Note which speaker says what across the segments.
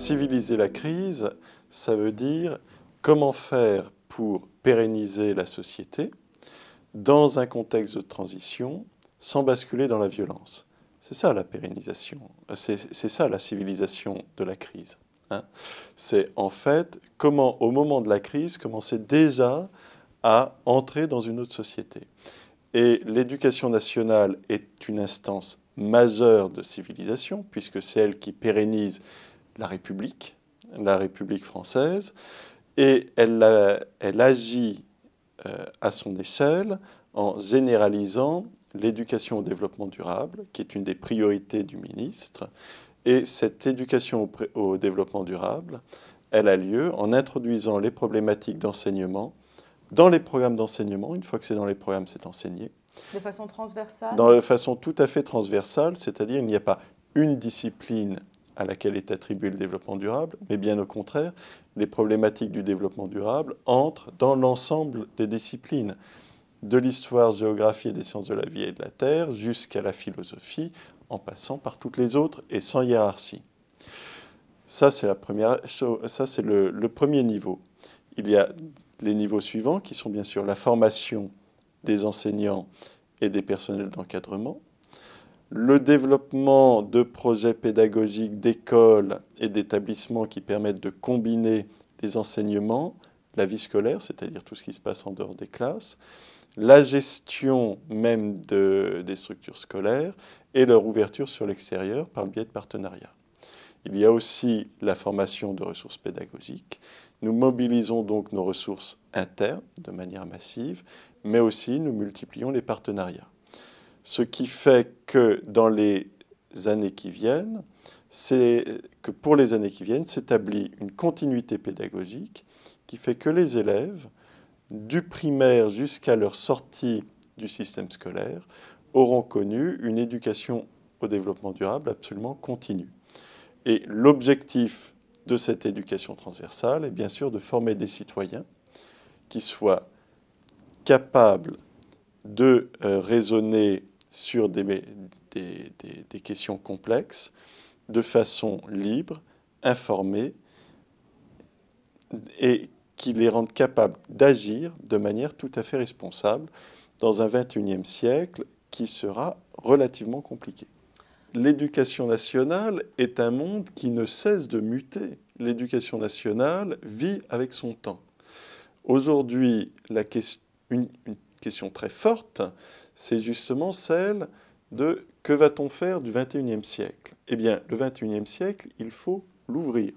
Speaker 1: civiliser la crise, ça veut dire comment faire pour pérenniser la société dans un contexte de transition sans basculer dans la violence. C'est ça la pérennisation, c'est ça la civilisation de la crise. Hein. C'est en fait comment, au moment de la crise, commencer déjà à entrer dans une autre société. Et l'éducation nationale est une instance majeure de civilisation, puisque c'est elle qui pérennise la République française, et elle agit à son échelle en généralisant l'éducation au développement durable, qui est une des priorités du ministre. Et cette éducation au développement durable, elle a lieu en introduisant les problématiques d'enseignement dans les programmes d'enseignement. Une fois que c'est dans les programmes, c'est enseigné.
Speaker 2: De façon transversale?
Speaker 1: De façon tout à fait transversale, c'est-à-dire il n'y a pas une discipline à laquelle est attribué le développement durable, mais bien au contraire, les problématiques du développement durable entrent dans l'ensemble des disciplines, de l'histoire, géographie et des sciences de la vie et de la terre, jusqu'à la philosophie, en passant par toutes les autres et sans hiérarchie. Ça, c'est la première chose, ça, c'est le premier niveau. Il y a les niveaux suivants qui sont bien sûr la formation des enseignants et des personnels d'encadrement, le développement de projets pédagogiques d'écoles et d'établissements qui permettent de combiner les enseignements, la vie scolaire, c'est-à-dire tout ce qui se passe en dehors des classes, la gestion même des structures scolaires et leur ouverture sur l'extérieur par le biais de partenariats. Il y a aussi la formation de ressources pédagogiques. Nous mobilisons donc nos ressources internes de manière massive, mais aussi nous multiplions les partenariats. Ce qui fait que dans les années qui viennent, pour les années qui viennent, s'établit une continuité pédagogique qui fait que les élèves, du primaire jusqu'à leur sortie du système scolaire, auront connu une éducation au développement durable absolument continue. Et l'objectif de cette éducation transversale est bien sûr de former des citoyens qui soient capables de raisonner sur des questions complexes de façon libre, informée, et qui les rendent capables d'agir de manière tout à fait responsable dans un XXIe siècle qui sera relativement compliqué. L'éducation nationale est un monde qui ne cesse de muter. L'éducation nationale vit avec son temps. Aujourd'hui, une question très forte, c'est justement celle de que va-t-on faire du XXIe siècle? Eh bien, le XXIe siècle, il faut l'ouvrir.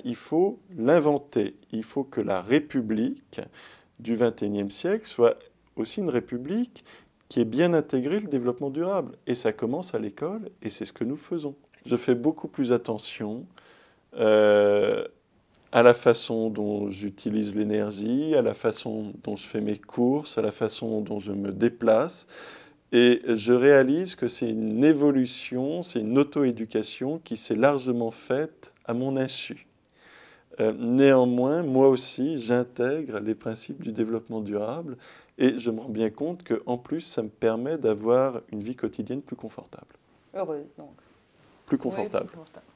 Speaker 1: Il faut l'inventer. Il faut que la République du XXIe siècle soit aussi une République qui ait bien intégré le développement durable. Et ça commence à l'école, et c'est ce que nous faisons. Je fais beaucoup plus attention à la façon dont j'utilise l'énergie, à la façon dont je fais mes courses, à la façon dont je me déplace. Et je réalise que c'est une évolution, c'est une auto-éducation qui s'est largement faite à mon insu. Néanmoins, moi aussi, j'intègre les principes du développement durable et je me rends bien compte qu'en plus, ça me permet d'avoir une vie quotidienne plus confortable.
Speaker 2: Heureuse, donc.
Speaker 1: Plus confortable.
Speaker 2: Oui, plus confortable.